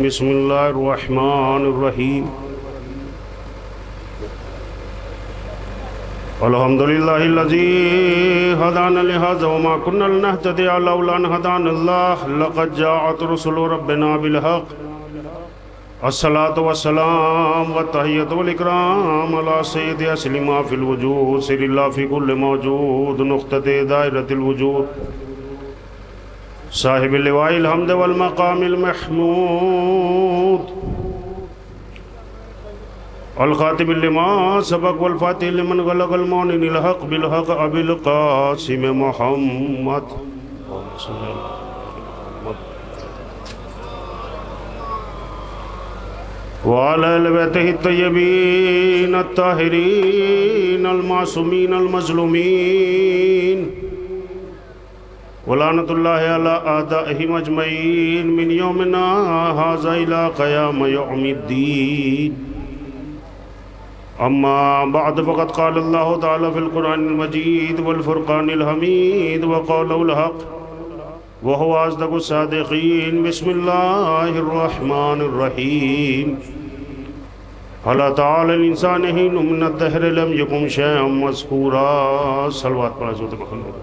بسم اللہ الرحمن الرحیم الحمدللہ الذی ہدانا لہذا وما كنا لنهتدی لولا ان ہدانا اللہ لقد جاءت رسل ربنا بالحق الصلاة والسلام والتحیۃ والاکرام علی سید اصل ما فی الوجود سر اللہ فی کل موجود نقطۃ دائرۃ الوجود صاحب اللواء الحمد والمقام المحمود الخاتم لما سبق والفاتح لمن غلق المعلن الحق بالحق ابي القاسم محمد وعلى آل بيته الطيبين الطاهرين المعصومين المظلومين ولعنت اللہ علی اعدائہم اجمعین من یومنا ھذا الی قیام یوم الدین اما بعد فقد قال اللہ تعالی فی القرآن المجید والفرقان الحمید وقوله الحق وهو اصدق الصادقین بسم اللہ الرحمن الرحیم هل أتى على الإنسان حين من الدهر لم يكن شيئا مذكورا صلوات پر حضرت محمد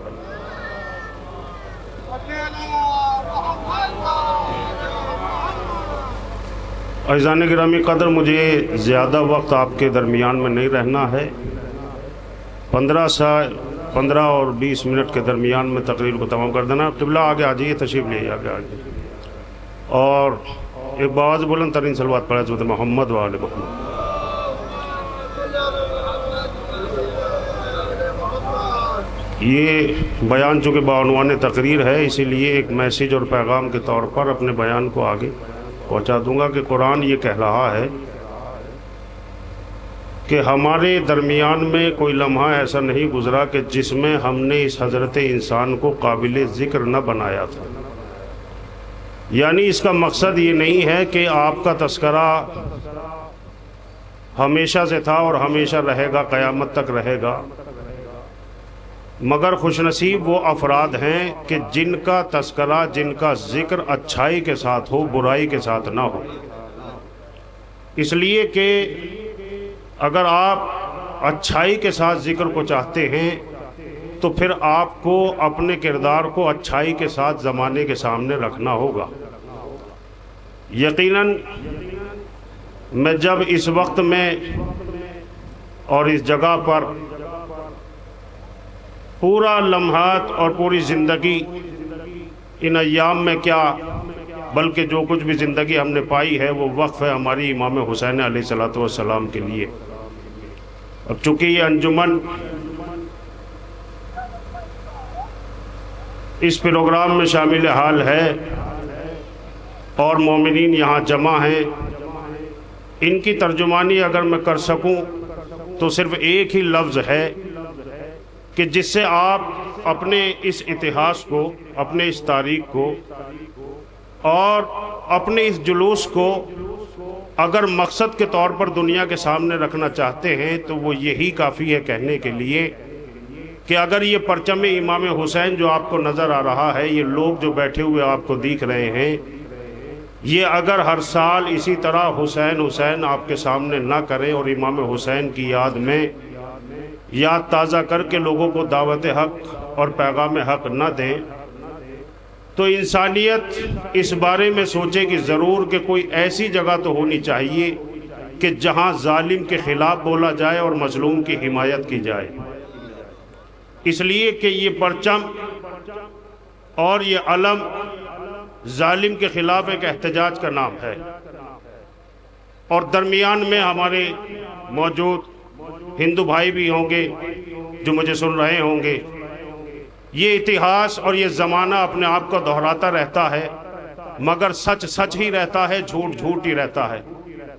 عزیزان گرامی قدر، مجھے زیادہ وقت آپ کے درمیان میں نہیں رہنا ہے۔ 15 اور 20 منٹ کے درمیان میں تقریر کو تمام کر دینا۔ قبلہ آگے آ جائیے، تشریف لے آگے آ جائیے اور ایک باواز بلند ترین صلوات پڑھیں حضرت محمد و آل محمد۔ یہ بیان چونکہ بعنوان تقریر ہے، اسی لیے ایک میسیج اور پیغام کے طور پر اپنے بیان کو آگے پہنچا دوں گا کہ قرآن یہ کہہ رہا ہے کہ ہمارے درمیان میں کوئی لمحہ ایسا نہیں گزرا کہ جس میں ہم نے اس حضرت انسان کو قابل ذکر نہ بنایا تھا۔ یعنی اس کا مقصد یہ نہیں ہے کہ آپ کا تذکرہ ہمیشہ سے تھا اور ہمیشہ رہے گا، قیامت تک رہے گا، مگر خوش نصیب وہ افراد ہیں کہ جن کا تذکرہ، جن کا ذکر اچھائی کے ساتھ ہو، برائی کے ساتھ نہ ہو۔ اس لیے کہ اگر آپ اچھائی کے ساتھ ذکر کو چاہتے ہیں تو پھر آپ کو اپنے کردار کو اچھائی کے ساتھ زمانے کے سامنے رکھنا ہوگا۔ یقیناً میں جب اس وقت میں اور اس جگہ پر پورا لمحات اور پوری زندگی ان ایام میں کیا بلکہ جو کچھ بھی زندگی ہم نے پائی ہے وہ وقف ہے ہماری امام حسین علیہ السلام کے لیے۔ اب چونکہ یہ انجمن اس پروگرام میں شامل حال ہے اور مومنین یہاں جمع ہیں، ان کی ترجمانی اگر میں کر سکوں تو صرف ایک ہی لفظ ہے کہ جس سے آپ اپنے اس اتہاس کو، اپنے اس تاریخ کو اور اپنے اس جلوس کو اگر مقصد کے طور پر دنیا کے سامنے رکھنا چاہتے ہیں تو وہ یہی کافی ہے کہنے کے لیے کہ اگر یہ پرچم امام حسین جو آپ کو نظر آ رہا ہے، یہ لوگ جو بیٹھے ہوئے آپ کو دیکھ رہے ہیں، یہ اگر ہر سال اسی طرح حسین حسین آپ کے سامنے نہ کریں اور امام حسین کی یاد میں یاد تازہ کر کے لوگوں کو دعوت حق اور پیغام حق نہ دیں تو انسانیت اس بارے میں سوچے کہ ضرور کہ کوئی ایسی جگہ تو ہونی چاہیے کہ جہاں ظالم کے خلاف بولا جائے اور مظلوم کی حمایت کی جائے۔ اس لیے کہ یہ پرچم اور یہ علم ظالم کے خلاف ایک احتجاج کا نام ہے، اور درمیان میں ہمارے موجود ہندو بھائی بھی ہوں گے جو مجھے سن رہے ہوں گے۔ یہ اتہاس اور یہ زمانہ اپنے آپ کو دہراتا رہتا ہے، مگر سچ سچ ہی رہتا ہے، جھوٹ جھوٹ ہی رہتا ہے،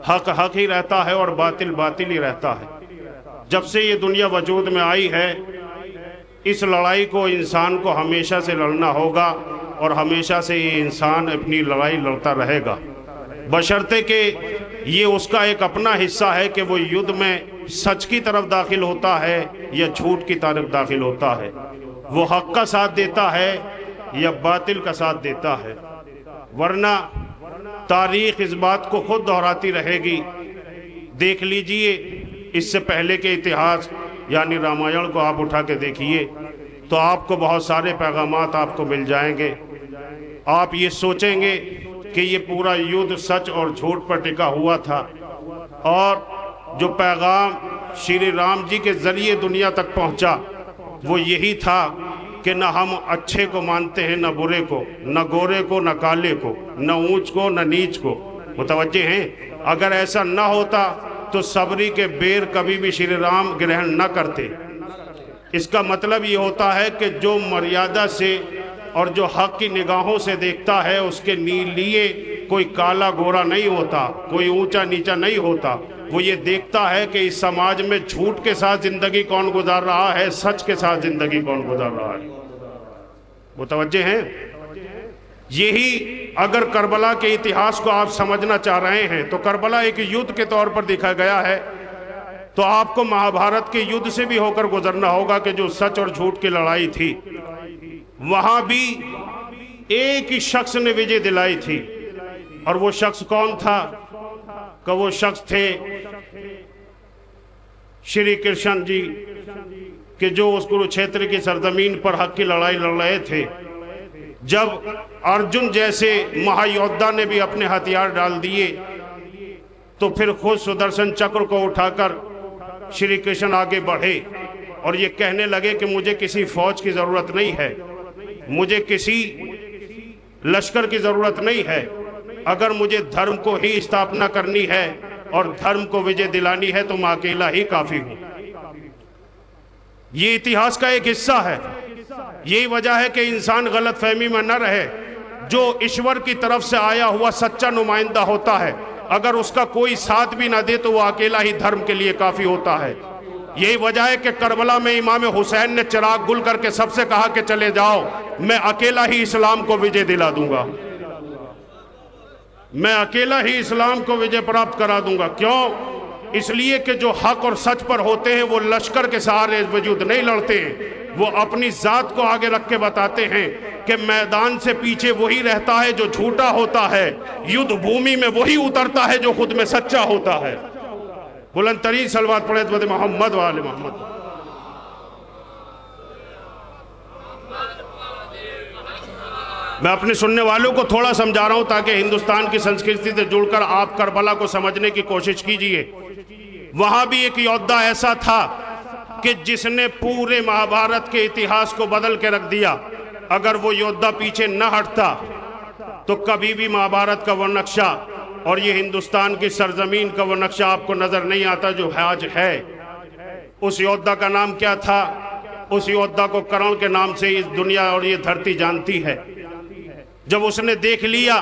حق حق ہی رہتا ہے اور باطل باطل ہی رہتا ہے۔ جب سے یہ دنیا وجود میں آئی ہے، اس لڑائی کو انسان کو ہمیشہ سے لڑنا ہوگا اور ہمیشہ سے یہ انسان اپنی لڑائی لڑتا رہے گا، بشرطے کہ یہ اس کا ایک اپنا حصہ ہے کہ وہ یدھ میں سچ کی طرف داخل ہوتا ہے یا جھوٹ کی طرف داخل ہوتا ہے، وہ حق کا ساتھ دیتا ہے یا باطل کا ساتھ دیتا ہے۔ ورنہ تاریخ اس بات کو خود دہراتی رہے گی. دیکھ لیجئے اس سے پہلے کے اتہاس یعنی رامائن کو آپ اٹھا کے دیکھیے تو آپ کو بہت سارے پیغامات آپ کو مل جائیں گے. آپ یہ سوچیں گے کہ یہ پورا یدھ سچ اور جھوٹ پر ٹکا ہوا تھا، اور جو پیغام شری رام جی کے ذریعے دنیا تک پہنچا وہ یہی تھا کہ نہ ہم اچھے کو مانتے ہیں نہ برے کو، نہ گورے کو نہ کالے کو، نہ اونچ کو نہ نیچ کو. متوجہ ہیں؟ اگر ایسا نہ ہوتا تو صبری کے بیر کبھی بھی شری رام گرہن نہ کرتے. اس کا مطلب یہ ہوتا ہے کہ جو مریادہ سے اور جو حق کی نگاہوں سے دیکھتا ہے اس کے لیے کوئی کالا گورا نہیں ہوتا، کوئی اونچا نیچا نہیں ہوتا. وہ یہ دیکھتا ہے کہ اس سماج میں جھوٹ کے ساتھ زندگی کون گزار رہا ہے، سچ کے ساتھ زندگی کون گزار رہا ہے. متوجہ ہیں؟ یہی اگر کربلا کے اتہاس کو آپ سمجھنا چاہ رہے ہیں تو کربلا ایک یدھ کے طور پر دکھا گیا ہے، تو آپ کو مہابھارت کے یدھ سے بھی ہو کر گزرنا ہوگا کہ جو سچ اور جھوٹ کی لڑائی تھی وہاں بھی ایک ہی شخص نے وجے دلائی تھی. اور وہ شخص کون تھا؟ کہ وہ شخص تھے شری کرشن جی، کہ جو اس کروکشیتر کی سرزمین پر حق کی لڑائی لڑ رہے تھے. جب ارجن جیسے مہایودھا نے بھی اپنے ہتھیار ڈال دیے تو پھر خود سدرشن چکر کو اٹھا کر شری کرشن آگے بڑھے اور یہ کہنے لگے کہ مجھے کسی فوج کی ضرورت نہیں ہے، مجھے کسی لشکر کی ضرورت نہیں ہے. اگر مجھے دھرم کو ہی استھاپنا کرنی ہے اور دھرم کو وجے دلانی ہے تو میں اکیلا ہی کافی ہوں. یہ اتہاس کا ایک حصہ ہے. یہی وجہ ہے کہ انسان غلط فہمی میں نہ رہے. جو ایشور کی طرف سے آیا ہوا سچا نمائندہ ہوتا ہے اگر اس کا کوئی ساتھ بھی نہ دے تو وہ اکیلا ہی دھرم کے لیے کافی ہوتا ہے. یہی وجہ ہے کہ کربلا میں امام حسین نے چراغ گل کر کے سب سے کہا کہ چلے جاؤ، میں اکیلا ہی اسلام کو وجے دلا دوں گا، میں اکیلا ہی اسلام کو وجے پراپت کرا دوں گا. کیوں؟ اس لیے کہ جو حق اور سچ پر ہوتے ہیں وہ لشکر کے سہارے وجود نہیں لڑتے ہیں، وہ اپنی ذات کو آگے رکھ کے بتاتے ہیں کہ میدان سے پیچھے وہی رہتا ہے جو جھوٹا ہوتا ہے، یدھ بھومی میں وہی اترتا ہے جو خود میں سچا ہوتا ہے. بلند ترین صلوات پڑھے حضرت محمد و آل محمد. میں اپنے سننے والوں کو تھوڑا سمجھا رہا ہوں تاکہ ہندوستان کی سنسکرتی سے جڑ کر آپ کربلا کو سمجھنے کی کوشش کیجئے. وہاں بھی ایک یودھا ایسا تھا کہ جس نے پورے مہابھارت کے اتہاس کو بدل کے رکھ دیا. اگر وہ یودھا پیچھے نہ ہٹتا تو کبھی بھی مہابھارت کا وہ نقشہ اور یہ ہندوستان کی سرزمین کا وہ نقشہ آپ کو نظر نہیں آتا جو آج ہے. اس یودھا کا نام کیا تھا؟ اس یودھا کو کرن کے نام سے اس دنیا اور یہ دھرتی جانتی ہے. جب اس نے دیکھ لیا،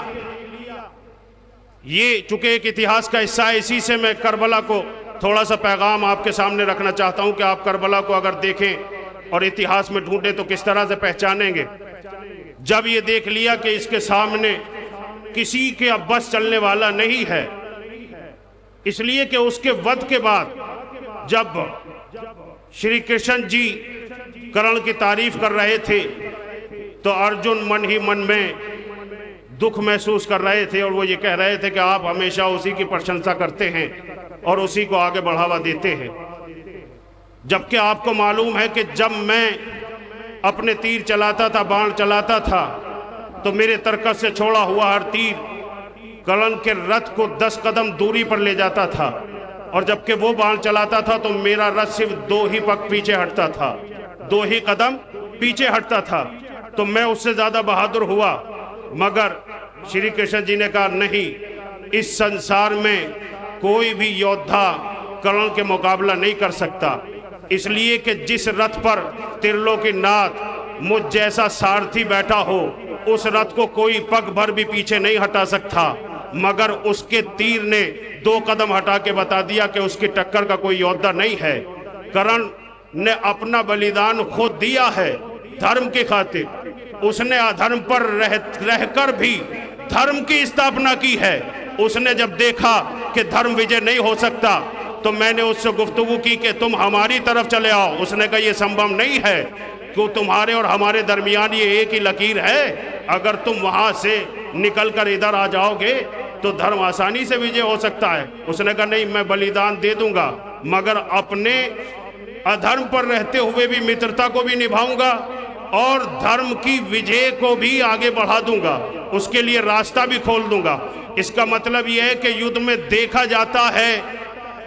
یہ چونکہ ایک اتہاس کا حصہ ہے، اسی سے میں کربلا کو تھوڑا سا پیغام آپ کے سامنے رکھنا چاہتا ہوں کہ آپ کربلا کو اگر دیکھیں اور اتہاس میں ڈھونڈیں تو کس طرح سے پہچانیں گے. جب یہ دیکھ لیا کہ اس کے سامنے کسی کے اب بس چلنے والا نہیں ہے، اس لیے کہ اس کے ود کے بعد جب شری کرشن جی کرن کی تعریف کر رہے تھے تو ارجن من ہی من میں دکھ محسوس کر رہے تھے اور وہ یہ کہہ رہے تھے کہ آپ ہمیشہ اسی کی پرشنسا کرتے ہیں اور اسی کو آگے بڑھاوا دیتے ہیں. جبکہ آپ کو معلوم ہے کہ جب میں اپنے تیر چلاتا تھا، بان چلاتا تھا تو میرے ترکش سے چھوڑا ہوا ہر تیر کرن کے رتھ کو 10 قدم دوری پر لے جاتا تھا، اور جبکہ وہ بان چلاتا تھا تو میرا رتھ صرف 2 ہی پگ پیچھے ہٹتا تھا، 2 ہی قدم پیچھے ہٹتا تھا. تو میں اس سے زیادہ بہادر ہوا. مگر شری کرشن جی نے کہا نہیں، اس سنسار میں کوئی بھی یودھا کرن کے مقابلہ نہیں کر سکتا، اس لیے کہ جس رتھ پر ترلوکی ناتھ مجھ جیسا سارتھی بیٹھا ہو اس رتھ کو کوئی پگ بھر بھی پیچھے نہیں ہٹا سکتا. مگر اس کے تیر نے 2 قدم ہٹا کے بتا دیا کہ اس کی ٹکر کا کوئی یودھا نہیں ہے. کرن نے اپنا بلیدان خود دیا ہے دھرم کی خاطر. اس نے ادھرم پر رہ کر بھی دھرم کی استھاپنا کی ہے. اس نے جب دیکھا کہ دھرم وجے نہیں ہو سکتا تو میں نے اس سے گفتگو کی کہ تم ہماری طرف چلے آؤ. اس نے کہا یہ سمبھو نہیں ہے، کہ تمہارے اور ہمارے درمیان یہ ایک ہی لکیر ہے. اگر تم وہاں سے نکل کر ادھر آ جاؤ گے تو دھرم آسانی سے وجے ہو سکتا ہے۔ اس نے کہا نہیں، میں بلیدان دے دوں گا، مگر اپنے ادھرم پر رہتے ہوئے بھی مترتا کو بھی نبھاؤں گا اور دھرم کی وجے کو بھی آگے بڑھا دوں گا، اس کے لیے راستہ بھی کھول دوں گا۔ اس کا مطلب یہ ہے کہ یدھ میں دیکھا جاتا ہے،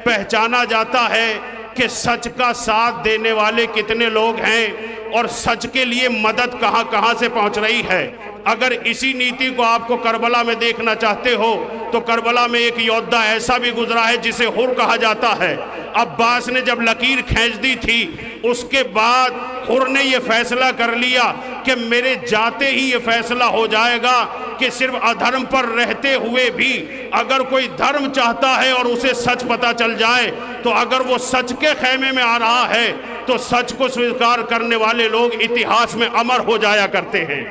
پہچانا جاتا ہے کہ سچ کا ساتھ دینے والے کتنے لوگ ہیں اور سچ کے لیے مدد کہاں کہاں سے پہنچ رہی ہے۔ اگر اسی نیتی کو آپ کو کربلا میں دیکھنا چاہتے ہو تو کربلا میں ایک یودھا ایسا بھی گزرا ہے جسے حر کہا جاتا ہے۔ عباس نے جب لکیر کھینچ دی تھی، اس کے بعد حر نے یہ فیصلہ کر لیا کہ میرے جاتے ہی یہ فیصلہ ہو جائے گا کہ صرف ادھرم پر رہتے ہوئے بھی اگر کوئی دھرم چاہتا ہے اور اسے سچ پتہ چل جائے تو اگر وہ سچ کے خیمے میں آ رہا ہے تو سچ کو سویکار کرنے والے لوگ اتہاس میں امر ہو جایا کرتے ہیں۔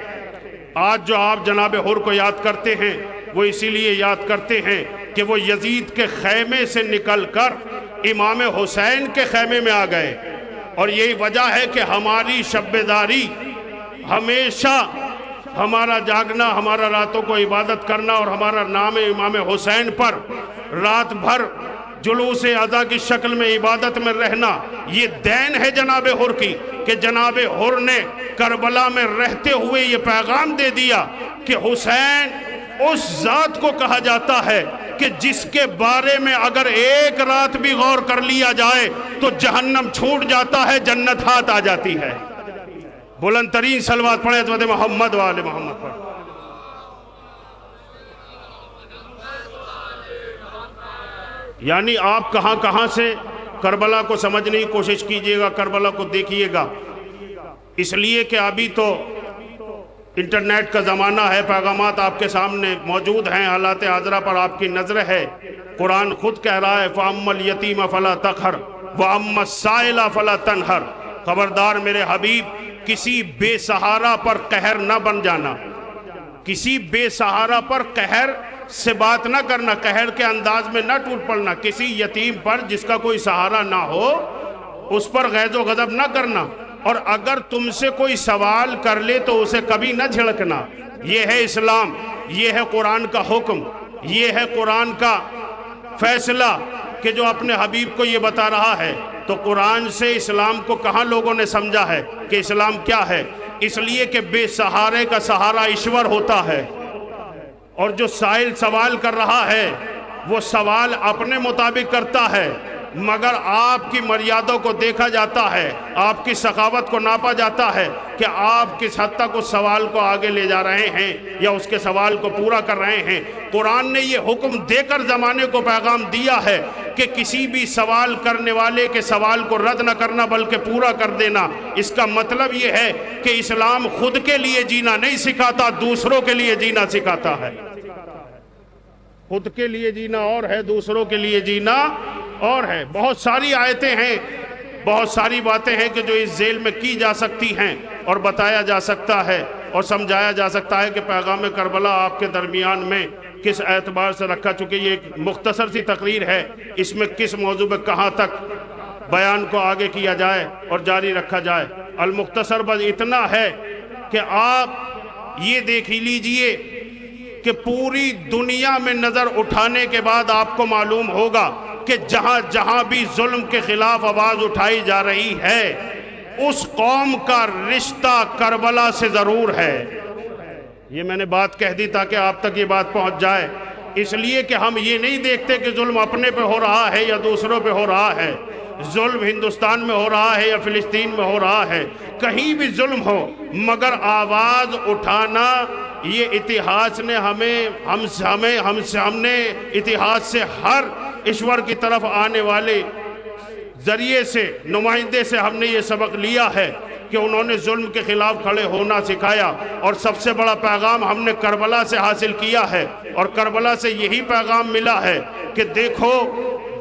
آج جو آپ جناب حر کو یاد کرتے ہیں وہ اسی لیے یاد کرتے ہیں کہ وہ یزید کے خیمے سے نکل کر امام حسین کے خیمے میں آ گئے، اور یہی وجہ ہے کہ ہماری شب بیداری ہمیشہ، ہمارا جاگنا، ہمارا راتوں کو عبادت کرنا اور ہمارا نام امام حسین پر رات بھر جلوس ادا کی شکل میں عبادت میں رہنا، یہ دین ہے جناب حر کی کہ جناب حر نے کربلا میں رہتے ہوئے یہ پیغام دے دیا کہ حسین اس ذات کو کہا جاتا ہے کہ جس کے بارے میں اگر ایک رات بھی غور کر لیا جائے تو جہنم چھوٹ جاتا ہے، جنت ہاتھ آ جاتی ہے۔ بلند ترین صلوات پڑھیں حضرت محمد و آل محمد پر۔ یعنی آپ کہاں کہاں سے کربلا کو سمجھنے کی کوشش کیجئے گا، کربلا کو دیکھیے گا، اس لیے کہ ابھی تو انٹرنیٹ کا زمانہ ہے، پیغامات آپ کے سامنے موجود ہیں، حالات حاضرہ پر آپ کی نظر ہے۔ قرآن خود کہہ رہا ہے فَأَمَّا الْيَتِيمَ فَلَا تَقْهَرْ وَأَمَّا السَّائِلَ فَلَا تَنْهَرْ۔ خبردار میرے حبیب، کسی بے سہارا پر قہر نہ بن جانا، کسی بے سہارا پر قہر سے بات نہ کرنا، قہر کے انداز میں نہ ٹوٹ پڑنا، کسی یتیم پر جس کا کوئی سہارا نہ ہو اس پر غیظ و غضب نہ کرنا، اور اگر تم سے کوئی سوال کر لے تو اسے کبھی نہ جھڑکنا۔ یہ ہے اسلام، یہ ہے قرآن کا حکم، یہ ہے قرآن کا فیصلہ کہ جو اپنے حبیب کو یہ بتا رہا ہے۔ تو قرآن سے اسلام کو کہاں لوگوں نے سمجھا ہے کہ اسلام کیا ہے؟ اس لیے کہ بے سہارے کا سہارا ایشور ہوتا ہے، اور جو سائل سوال کر رہا ہے وہ سوال اپنے مطابق کرتا ہے، مگر آپ کی مریادوں کو دیکھا جاتا ہے، آپ کی سخاوت کو ناپا جاتا ہے کہ آپ کس حد تک اس سوال کو آگے لے جا رہے ہیں یا اس کے سوال کو پورا کر رہے ہیں۔ قرآن نے یہ حکم دے کر زمانے کو پیغام دیا ہے کہ کسی بھی سوال کرنے والے کے سوال کو رد نہ کرنا بلکہ پورا کر دینا۔ اس کا مطلب یہ ہے کہ اسلام خود کے لیے جینا نہیں سکھاتا، دوسروں کے لیے جینا سکھاتا ہے۔ خود کے لیے جینا اور ہے، دوسروں کے لیے جینا اور ہے۔ بہت ساری آیتیں ہیں، بہت ساری باتیں ہیں کہ جو اس ذیل میں کی جا سکتی ہیں اور بتایا جا سکتا ہے اور سمجھایا جا سکتا ہے کہ پیغام کربلا آپ کے درمیان میں کس اعتبار سے رکھا، چونکہ یہ ایک مختصر سی تقریر ہے، اس میں کس موضوع میں کہاں تک بیان کو آگے کیا جائے اور جاری رکھا جائے۔ المختصر بس اتنا ہے کہ آپ یہ دیکھ لیجئے کہ پوری دنیا میں نظر اٹھانے کے بعد آپ کو معلوم ہوگا کہ جہاں جہاں بھی ظلم کے خلاف آواز اٹھائی جا رہی ہے اس قوم کا رشتہ کربلا سے ضرور ہے۔ یہ میں نے بات کہہ دی تاکہ آپ تک یہ بات پہنچ جائے، اس لیے کہ ہم یہ نہیں دیکھتے کہ ظلم اپنے پہ ہو رہا ہے یا دوسروں پہ ہو رہا ہے۔ ظلم ہندوستان میں ہو رہا ہے یا فلسطین میں ہو رہا ہے، کہیں بھی ظلم ہو، مگر آواز اٹھانا یہ اتحاد نے ہم نے اتحاد سے ہر ایشور کی طرف آنے والے ذریعے سے، نمائندے سے ہم نے یہ سبق لیا ہے کہ انہوں نے ظلم کے خلاف کھڑے ہونا سکھایا، اور سب سے بڑا پیغام ہم نے کربلا سے حاصل کیا ہے، اور کربلا سے یہی پیغام ملا ہے کہ دیکھو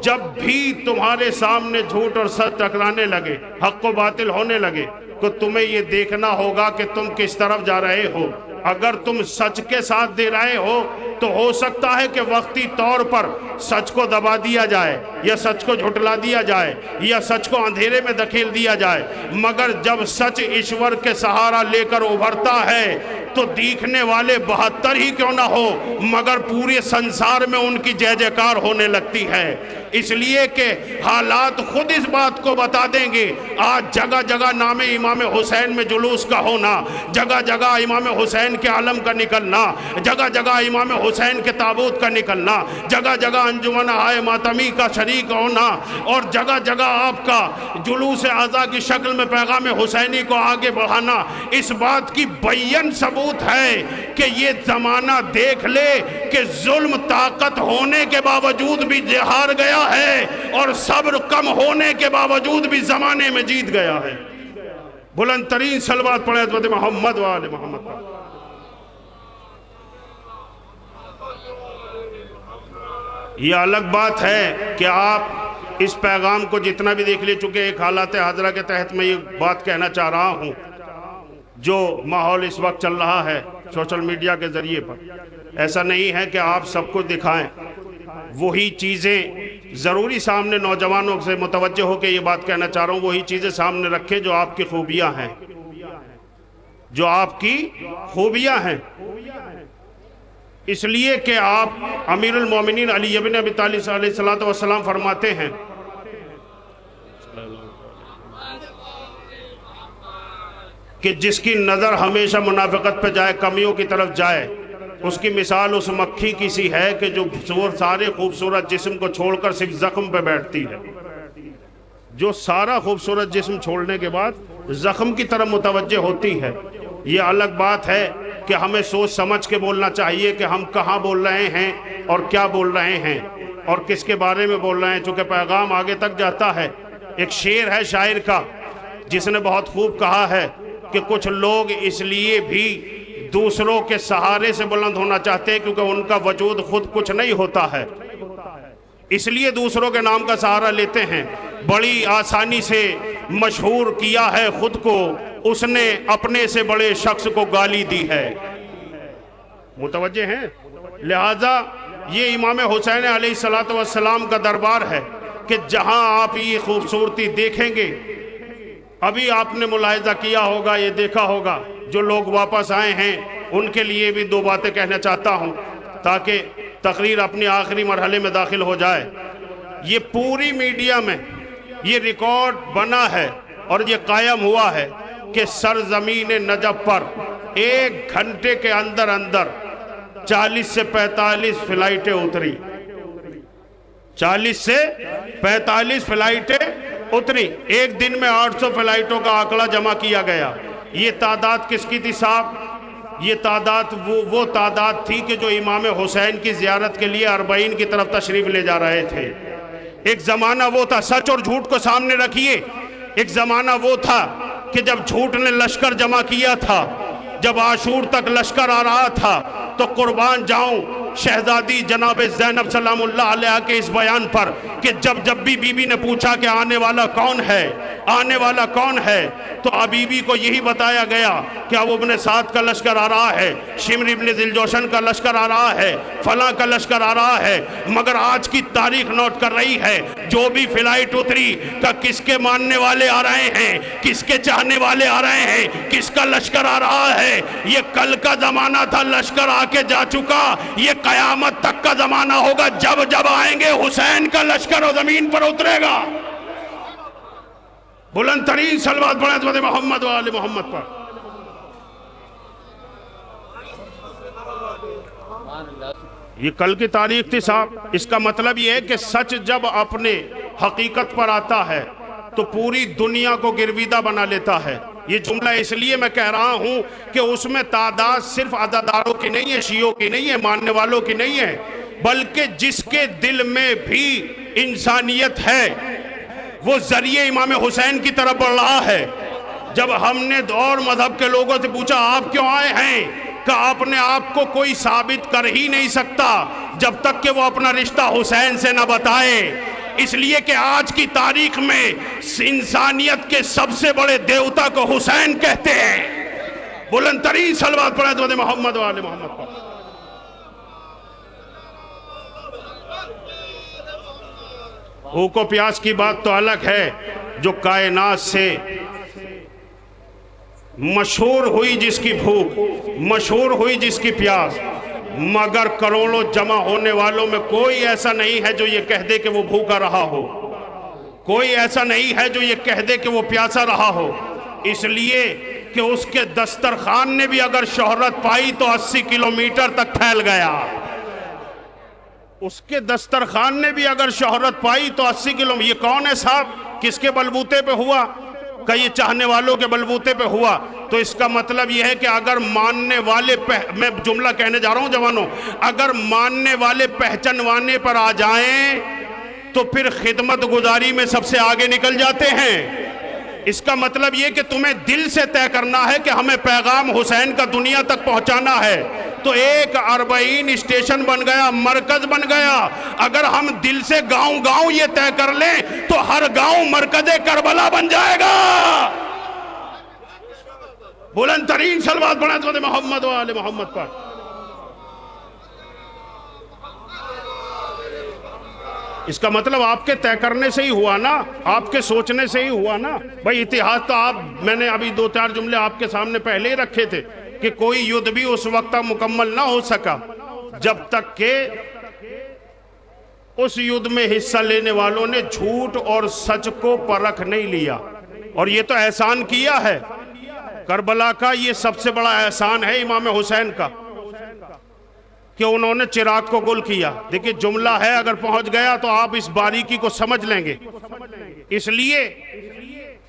جب بھی تمہارے سامنے جھوٹ اور سچ ٹکرانے لگے، حق و باطل ہونے لگے، تو تمہیں یہ دیکھنا ہوگا کہ تم کس طرف جا رہے ہو۔ اگر تم سچ کے ساتھ دے رہے ہو تو ہو سکتا ہے کہ وقتی طور پر سچ کو دبا دیا جائے یا سچ کو جھٹلا دیا جائے یا سچ کو اندھیرے میں دھکیل دیا جائے، مگر جب سچ ایشور کے سہارا لے کر ابھرتا ہے تو دیکھنے والے 72 ہی کیوں نہ ہو مگر پورے سنسار میں ان کی جے جےکار ہونے لگتی ہے، اس لیے کہ حالات خود اس بات کو بتا دیں گے۔ آج جگہ جگہ نام امام حسین میں جلوس کا ہونا، جگہ جگہ امام حسین کے علم کا نکلنا، جگہ جگہ امام حسین کے تابوت کا نکلنا، جگہ جگہ انجمن آئے ماتمی کا شریک ہونا، اور جگہ جگہ آپ کا جلوس اعضاء کی شکل میں پیغام حسینی کو آگے بڑھانا، اس بات کی بیان ثبوت ہے کہ یہ زمانہ دیکھ لے کہ ظلم طاقت ہونے کے باوجود بھی ہار گیا ہے، اور صبر کم ہونے کے باوجود بھی زمانے میں جیت گیا ہے۔ بلند ترین صلوات پڑھیں حضرت محمد و آل محمد پر۔ یہ الگ بات ہے کہ آپ اس پیغام کو جتنا بھی دیکھ لے چکے، ایک حالات حاضرہ کے تحت میں یہ بات کہنا چاہ رہا ہوں، جو ماحول اس وقت چل رہا ہے سوشل میڈیا کے ذریعے پر، ایسا نہیں ہے کہ آپ سب کو دکھائیں، وہی چیزیں ضروری سامنے نوجوانوں سے متوجہ ہو کے یہ بات کہنا چاہ رہا ہوں، وہی چیزیں سامنے رکھیں جو آپ کی خوبیاں ہیں، جو آپ کی خوبیاں ہیں، اس لیے کہ آپ امیر المومنین علی بن ابی طالب علیہ السلام فرماتے ہیں کہ جس کی نظر ہمیشہ منافقت پہ جائے، کمیوں کی طرف جائے، اس کی مثال اس مکھی کی سی ہے کہ جو سارے خوبصورت جسم کو چھوڑ کر صرف زخم پہ بیٹھتی ہے، جو سارا خوبصورت جسم چھوڑنے کے بعد زخم کی طرف متوجہ ہوتی ہے۔ یہ الگ بات ہے کہ ہمیں سوچ سمجھ کے بولنا چاہیے کہ ہم کہاں بول رہے ہیں اور کیا بول رہے ہیں اور کس کے بارے میں بول رہے ہیں، چونکہ پیغام آگے تک جاتا ہے۔ ایک شعر ہے شاعر کا جس نے بہت خوب کہا ہے کہ کچھ لوگ اس لیے بھی دوسروں کے سہارے سے بلند ہونا چاہتے ہیں کیونکہ ان کا وجود خود کچھ نہیں ہوتا ہے، اس لیے دوسروں کے نام کا سہارا لیتے ہیں۔ بڑی آسانی سے مشہور کیا ہے خود کو، اس نے اپنے سے بڑے شخص کو گالی دی ہے۔ متوجہ ہیں؟ لہٰذا یہ امام حسین علیہ السلام کا دربار ہے کہ جہاں آپ یہ خوبصورتی دیکھیں گے، ابھی آپ نے ملاحظہ کیا ہوگا، یہ دیکھا ہوگا، جو لوگ واپس آئے ہیں ان کے لیے بھی دو باتیں کہنا چاہتا ہوں تاکہ تقریر اپنی آخری مرحلے میں داخل ہو جائے۔ یہ پوری میڈیا میں یہ ریکارڈ بنا ہے اور یہ قائم ہوا ہے کہ سرزمین نجف پر 1 گھنٹے کے اندر 40 سے 45 فلائٹیں اتری، 40 سے 45 فلائٹیں اتری، ایک دن میں 800 فلائٹوں کا آنکڑا جمع کیا گیا۔ یہ تعداد کس کی تھی صاحب؟ یہ تعداد وہ تعداد تھی کہ جو امام حسین کی زیارت کے لیے 40 کی طرف تشریف لے جا رہے تھے۔ ایک زمانہ وہ تھا، سچ اور جھوٹ کو سامنے رکھیے، ایک زمانہ وہ تھا کہ جب جھوٹ نے لشکر جمع کیا تھا، جب عاشور تک لشکر آ رہا تھا تو قربان جاؤں شہزادی جناب زینب سلام اللہ علیہ کے اس بیان پر کہ جب بھی بی بی نے پوچھا کہ آنے والا کون ہے، آنے والا کون ہے، تو بی بی کو یہی بتایا گیا کہ اب ابن سعد کا لشکر آ رہا ہے، شمر ابن ذیلجوشن کا لشکر آ رہا ہے، فلاں کا لشکر آ رہا ہے۔ مگر آج کی تاریخ نوٹ کر رہی ہے جو بھی فلائٹ اتری کہ کس کے ماننے والے آ رہے ہیں، کس کے چاہنے والے آ رہے ہیں، کس کا لشکر آ رہا ہے۔ یہ کل کا زمانہ تھا، لشکر آ کے جا چکا، یہ قیامت تک کا زمانہ ہوگا جب آئیں گے حسین کا لشکر اور زمین پر اترے گا۔ بلند ترین صلوات پڑھیں حضرت محمد و آل محمد پر۔ یہ کل کی تاریخ تھی صاحب۔ اس کا مطلب یہ ہے کہ سچ جب اپنے حقیقت پر آتا ہے تو پوری دنیا کو گرویدہ بنا لیتا ہے۔ یہ جملہ اس لیے میں کہہ رہا ہوں کہ اس میں تعداد صرف عزاداروں کی نہیں ہے، شیعوں کی نہیں ہے، ماننے والوں کی نہیں ہے، بلکہ جس کے دل میں بھی انسانیت ہے وہ ذریعہ امام حسین کی طرف بڑھ رہا ہے۔ جب ہم نے اور مذہب کے لوگوں سے پوچھا آپ کیوں آئے ہیں، کہ اپنے آپ کو کوئی ثابت کر ہی نہیں سکتا جب تک کہ وہ اپنا رشتہ حسین سے نہ بتائے۔ اس لیے کہ آج کی تاریخ میں انسانیت کے سب سے بڑے دیوتا کو حسین کہتے ہیں۔ بلند ترین صلوات پڑھیں حضرت محمد و آل محمد پر۔ بھوک و پیاس کی بات تو الگ ہے، جو کائنات سے مشہور ہوئی جس کی بھوک، مشہور ہوئی جس کی پیاس، مگر کروڑوں جمع ہونے والوں میں کوئی ایسا نہیں ہے جو یہ کہہ دے کہ وہ بھوکا رہا ہو، کوئی ایسا نہیں ہے جو یہ کہہ دے کہ وہ پیاسا رہا ہو، اس لیے کہ اس کے دسترخوان نے بھی اگر شہرت پائی تو 80 کلومیٹر تک پھیل گیا، اس کے دسترخوان نے بھی اگر شہرت پائی تو 80 کلومیٹر۔ یہ کون ہے صاحب؟ کس کے بلبوتے پہ ہوا؟ کہ یہ چاہنے والوں کے بلبوتے پہ ہوا۔ تو اس کا مطلب یہ ہے کہ اگر ماننے والے میں جملہ کہنے جا رہا ہوں جوانوں، اگر ماننے والے پہچنوانے پر آ جائیں تو پھر خدمت گزاری میں سب سے آگے نکل جاتے ہیں۔ اس کا مطلب یہ کہ تمہیں دل سے طے کرنا ہے کہ ہمیں پیغام حسین کا دنیا تک پہنچانا ہے، تو ایک 40 اسٹیشن بن گیا، مرکز بن گیا۔ اگر ہم دل سے گاؤں گاؤں یہ طے کر لیں تو ہر گاؤں مرکز کربلا بن جائے گا۔ بلند ترین صلوات پڑھیں حضرت محمد و آل محمد پر۔ اس کا مطلب آپ کے طے کرنے سے ہی ہوا نا، آپ کے سوچنے سے ہی ہوا نا۔ بھائی اتحاد تو میں نے ابھی 2-4 جملے آپ کے سامنے پہلے ہی رکھے تھے کہ کوئی یدھ بھی اس وقت تک مکمل نہ ہو سکا جب تک کہ اس یدھ میں حصہ لینے والوں نے جھوٹ اور سچ کو پرکھ نہیں لیا۔ اور یہ تو احسان کیا ہے کربلا کا، یہ سب سے بڑا احسان ہے امام حسین کا کہ انہوں نے چراغ کو گل کیا۔ دیکھیں جملہ ہے، اگر پہنچ گیا تو آپ اس باریکی کو سمجھ لیں گے۔ اس لیے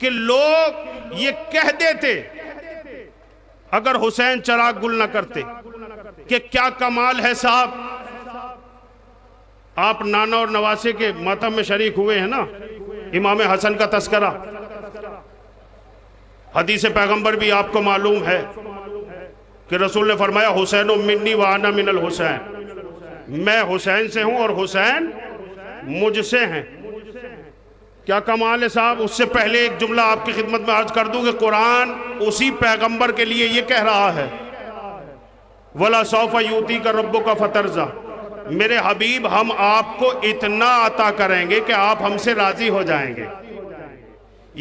کہ لوگ یہ کہہ دیتے اگر حسین چراغ گل نہ کرتے کہ کیا کمال ہے صاحب۔ آپ نانا اور نواسے کے ماتم میں شریک ہوئے ہیں نا، امام حسن کا تذکرہ، حدیث پیغمبر بھی آپ کو معلوم ہے کہ رسول نے فرمایا حسین منی وانا من الحسین، میں حسین سے ہوں اور حسین مجھ سے ہیں۔ کیا کمال ہے صاحب۔ اس سے پہلے ایک جملہ آپ کی خدمت میں عرض کر دوں کہ قرآن اسی پیغمبر کے لیے یہ کہہ رہا ہے وَلَا سَوْفَ يُؤْتِيكَ رَبُّكَ فَتَرْضَىٰ، میرے حبیب ہم آپ کو اتنا عطا کریں گے کہ آپ ہم سے راضی ہو جائیں گے۔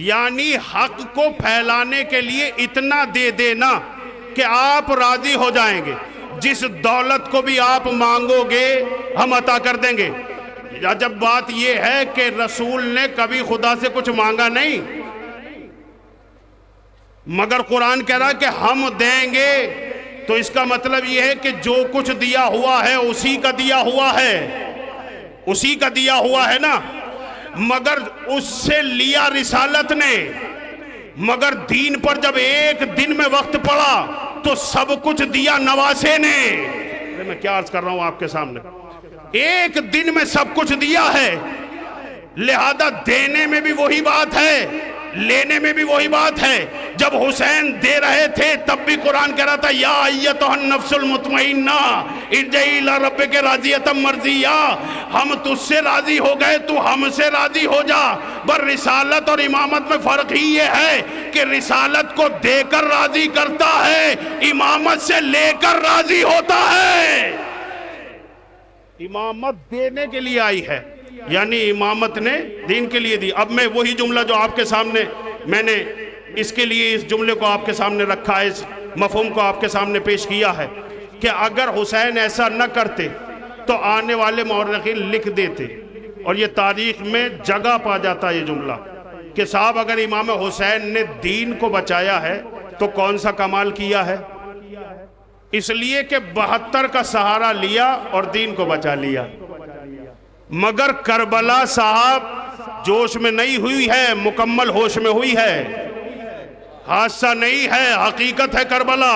یعنی حق کو پھیلانے کے لیے اتنا دے دینا کہ آپ راضی ہو جائیں گے۔ جس دولت کو بھی آپ مانگو گے ہم عطا کر دیں گے۔ جب بات یہ ہے کہ رسول نے کبھی خدا سے کچھ مانگا نہیں، مگر قرآن کہہ رہا ہے کہ ہم دیں گے، تو اس کا مطلب یہ ہے کہ جو کچھ دیا ہوا ہے اسی کا دیا ہوا ہے، اسی کا دیا ہوا ہے نا۔ مگر اس سے لیا رسالت نے، مگر دین پر جب ایک دن میں وقت پڑا تو سب کچھ دیا نواسے نے۔ میں کیا عرض کر رہا ہوں آپ کے سامنے، ایک دن میں سب کچھ دیا ہے، لہذا دینے میں بھی وہی بات ہے، لینے میں بھی وہی بات ہے۔ جب حسین دے رہے تھے تب بھی قرآن کہہ رہا تھا یا ایتھا النفس المطمئنہ ارجعی الی ربک راضیۃ مرضیہ، ہم تجھ سے راضی ہو گئے تو ہم سے راضی ہو جا۔ بر رسالت اور امامت میں فرق ہی یہ ہے کہ رسالت کو دے کر راضی کرتا ہے، امامت سے لے کر راضی ہوتا ہے۔ امامت دینے کے لیے آئی ہے، یعنی امامت نے دین کے لیے دی۔ اب میں وہی جملہ جو آپ کے سامنے میں نے اس کے لیے اس جملے کو آپ کے سامنے رکھا ہے، اس مفہوم کو آپ کے سامنے پیش کیا ہے کہ اگر حسین ایسا نہ کرتے تو آنے والے مورخین لکھ دیتے اور یہ تاریخ میں جگہ پا جاتا یہ جملہ کہ صاحب اگر امام حسین نے دین کو بچایا ہے تو کون سا کمال کیا ہے۔ اس لیے کہ 72 کا سہارا لیا اور دین کو بچا لیا۔ مگر کربلا صاحب جوش میں نہیں ہوئی ہے، مکمل ہوش میں ہوئی ہے، حادثہ نہیں ہے، حقیقت ہے کربلا۔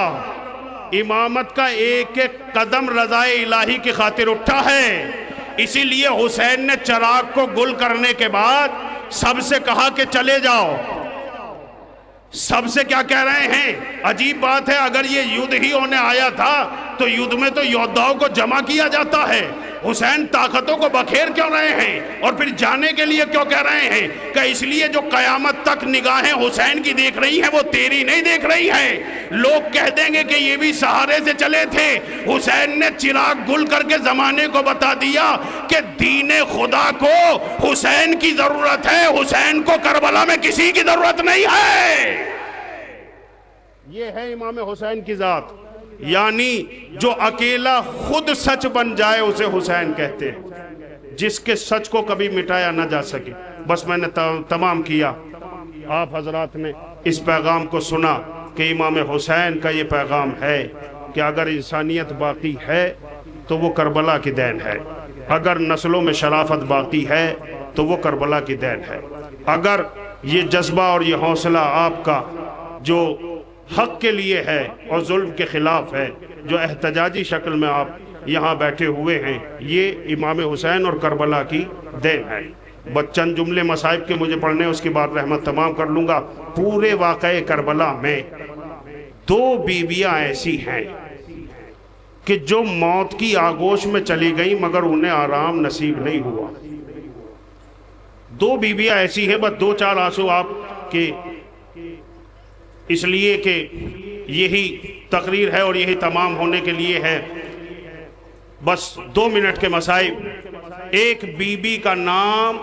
امامت کا ایک ایک قدم رضائے الہی کی خاطر اٹھا ہے۔ اسی لیے حسین نے چراغ کو گل کرنے کے بعد سب سے کہا کہ چلے جاؤ۔ سب سے کیا کہہ رہے ہیں؟ عجیب بات ہے، اگر یہ یدھ ہی ہونے آیا تھا تو یدھ میں تو یودھاؤں کو جمع کیا جاتا ہے۔ حسین طاقتوں کو بکھیر کیوں رہے ہیں اور پھر جانے کے لیے کیوں کہہ رہے ہیں؟ کہ اس لیے جو قیامت تک نگاہیں حسین کی دیکھ رہی ہیں وہ تیری نہیں دیکھ رہی ہیں۔ لوگ کہہ دیں گے کہ یہ بھی سہارے سے چلے تھے، حسین نے چراغ گل کر کے زمانے کو بتا دیا کہ دین خدا کو حسین کی ضرورت ہے، حسین کو کربلا میں کسی کی ضرورت نہیں ہے۔ یہ ہے امام حسین کی ذات، یعنی جو اکیلا خود سچ بن جائے اسے حسین کہتے ہیں، جس کے سچ کو کبھی مٹایا نہ جا سکے۔ بس میں نے تمام کیا، آپ حضرات نے اس پیغام کو سنا کہ امام حسین کا یہ پیغام ہے کہ اگر انسانیت باقی ہے تو وہ کربلا کی دین ہے، اگر نسلوں میں شرافت باقی ہے تو وہ کربلا کی دین ہے، اگر یہ جذبہ اور یہ حوصلہ آپ کا جو حق کے لیے ہے اور ظلم کے خلاف ہے، جو احتجاجی شکل میں آپ یہاں بیٹھے ہوئے ہیں، یہ امام حسین اور کربلا کی دین ہے۔ چند جملے مصائب کے مجھے پڑھنے، اس کے بعد رحمت تمام کر لوں گا۔ پورے واقعے کربلا میں دو بیویاں ایسی ہیں کہ جو موت کی آغوش میں چلی گئیں مگر انہیں آرام نصیب نہیں ہوا۔ دو بیویاں ایسی ہیں، بس دو چار آنسو آپ کے، اس لیے کہ یہی تقریر ہے اور یہی تمام ہونے کے لیے ہے، بس 2 منٹ کے مصائب۔ ایک بیوی کا نام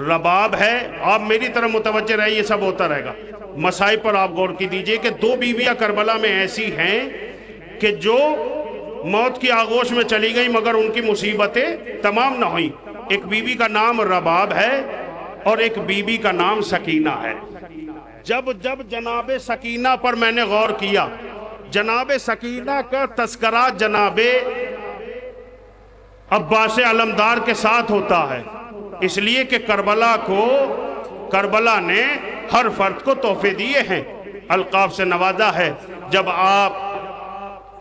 رباب ہے، آپ میری طرف متوجہ رہے، یہ سب ہوتا رہے گا، مصائب پر آپ غور کی دیجئے کہ 2 بیویاں کربلا میں ایسی ہیں کہ جو موت کی آغوش میں چلی گئی مگر ان کی مصیبتیں تمام نہ ہوئیں۔ ایک بیوی کا نام رباب ہے اور ایک بیوی کا نام سکینہ ہے۔ جب جناب سکینہ پر میں نے غور کیا، جناب سکینہ کا تذکرہ جناب عباس علمدار کے ساتھ ہوتا ہے، اس لیے کہ کربلا نے ہر فرد کو تحفے دیے ہیں، القاب سے نوازا ہے۔ جب آپ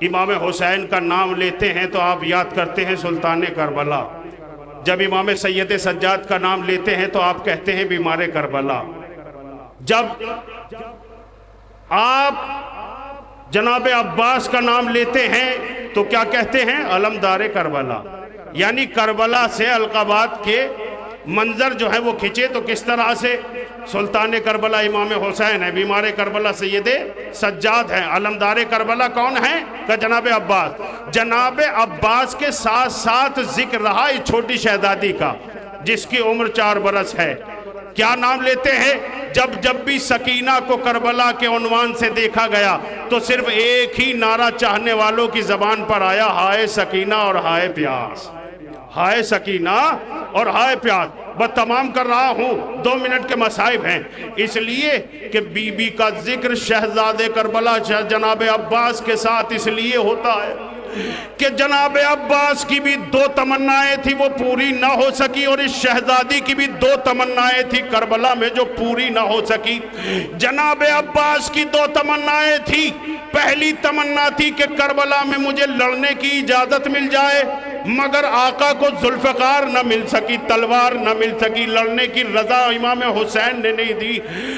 امام حسین کا نام لیتے ہیں تو آپ یاد کرتے ہیں سلطان کربلا، جب امام سید سجاد کا نام لیتے ہیں تو آپ کہتے ہیں بیمار کربلا، جب آپ جناب عباس کا نام لیتے ہیں تو کیا کہتے ہیں؟ علمدار کربلا۔ یعنی کربلا سے القابات کے منظر جو ہے وہ کھچے تو کس طرح سے؟ سلطان کربلا امام حسین ہے، بیمار کربلا سید سجاد ہیں، علمدار کربلا کون ہیں؟ کہ جناب عباس۔ جناب عباس کے ساتھ ساتھ ذکر رہا اس چھوٹی شہزادی کا جس کی عمر 4 برس ہے۔ کیا نام لیتے ہیں؟ جب بھی سکینہ کو کربلا کے عنوان سے دیکھا گیا تو صرف ایک ہی نعرہ چاہنے والوں کی زبان پر آیا، ہائے سکینہ اور ہائے پیاس، ہائے سکینہ اور ہائے پیاس۔ بس تمام کر رہا ہوں، 2 منٹ کے مصائب ہیں، اس لیے کہ بی بی کا ذکر شہزادے کربلا جناب عباس کے ساتھ اس لیے ہوتا ہے کہ جناب عباس کی بھی 2 تمنائیں تھی وہ پوری نہ ہو سکی، اور اس شہزادی کی بھی 2 تمنائیں تھی کربلا میں جو پوری نہ ہو سکی۔ جناب عباس کی 2 تمنائیں تھی، پہلی تمنا تھی کہ کربلا میں مجھے لڑنے کی اجازت مل جائے، مگر آقا کو ذوالفقار نہ مل سکی، تلوار نہ مل سکی، لڑنے کی رضا امام حسین نے نہیں دی۔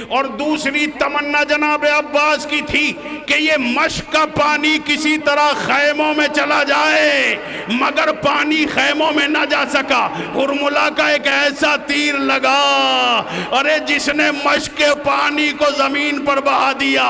اور دوسری تمنا جناب عباس کی تھی کہ یہ مشک کا پانی کسی طرح خیموں میں چلا جائے، مگر پانی خیموں میں نہ جا سکا۔ ہرملا کا ایک ایسا تیر لگا، ارے جس نے مشک کے پانی کو زمین پر بہا دیا۔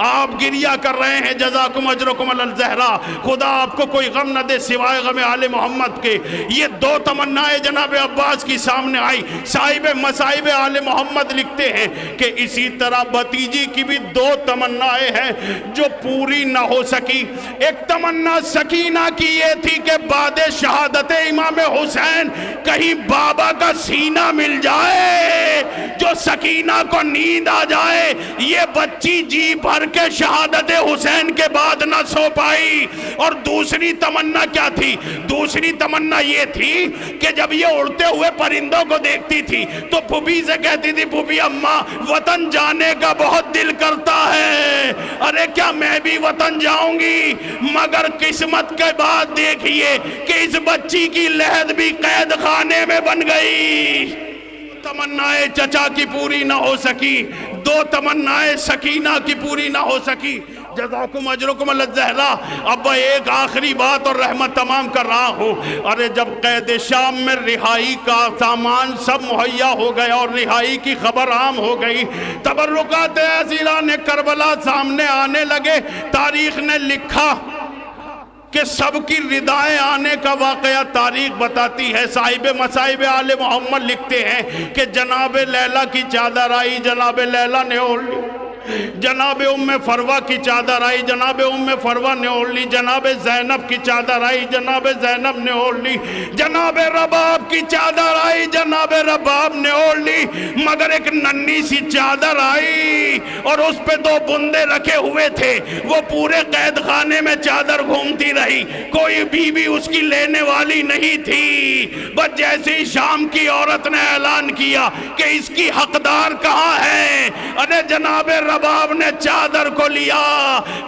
آپ گریہ کر رہے ہیں، جزاکم اجرکم علی الزہرا، خدا آپ کو کوئی غم نہ دے سوائے غم آل محمد کے۔ یہ 2 تمنائیں جناب عباس کی سامنے آئی۔ صاحب مصائب آل محمد لکھتے ہیں کہ اسی طرح بھتیجی کی بھی 2 تمنائیں ہیں جو پوری نہ ہو سکی۔ ایک تمنا سکینہ کی یہ تھی کہ بعد شہادت امام حسین کہیں بابا کا سینہ مل جائے، جو سکینہ کو نیند آ جائے، یہ بچی جی بھر کے شہادت حسین کے بعد نہ سو پائی۔ اور دوسری تمنا کیا تھی؟ دوسری تمنا یہ تھی کہ جب یہ اڑتے ہوئے پرندوں کو دیکھتی تھی تو پھوپھی سے کہتی تھی، پھوپھی اماں وطن جانے کا بہت دل کرتا ہے، ارے کیا میں بھی وطن جاؤں گی؟ مگر قسمت کے بعد دیکھیے کہ اس بچی کی لحد بھی قید خانے میں بن گئی۔ تمنائیں چچا کی پوری نہ ہو سکی، 2 تمنائیں سکینہ کی پوری نہ ہو سکی۔ جزاکم اجرکم علی الزہرا۔ اب ایک آخری بات اور رحمت تمام کر رہا ہوں۔ ارے جب قید شام میں رہائی کا سامان سب مہیا ہو گیا اور رہائی کی خبر عام ہو گئی، تبرکات عزیزان کربلا سامنے آنے لگے۔ تاریخ نے لکھا کہ سب کی ردائیں آنے کا واقعہ تاریخ بتاتی ہے۔ صاحب مصائب آل محمد لکھتے ہیں کہ جناب لیلا کی چادر آئی، جناب لیلا نے اوڑھ لی۔ جناب ام فروہ کی چادر آئی، جناب ام فروہ نے اوڑھ لی، جناب زینب کی چادر آئی، جناب زینب نے اوڑھ لی، جناب رباب کی چادر آئی، جناب رباب نے اوڑھ لی، مگر ایک ننھی سی چادر آئی اور اس پہ دو بندے رکھے ہوئے تھے، وہ پورے قید خانے میں چادر گھومتی رہی، کوئی بیوی اس کی لینے والی نہیں تھی۔ بس جیسے ہی شام کی عورت نے اعلان کیا کہ اس کی حقدار کہاں ہے، ارے جناب رباب نے چادر کو لیا،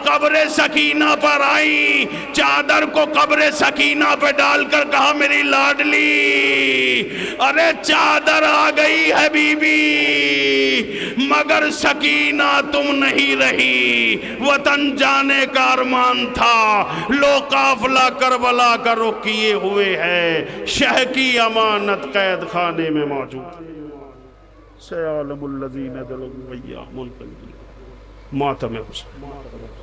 قبر سکینہ پر آئی، چادر کو قبر سکینہ پہ ڈال کر کہا میری لاڈلی، ارے چادر آ گئی ہے بی بی، مگر سکینہ تم نہیں رہی، وطن جانے کا ارمان تھا، لو قافلہ کربلا کا رخ کیے ہوئے ہے، شہ کی امانت قید خانے میں موجود، سیعلم الذین ظلموا ایہم القلیل، ماتم حسین۔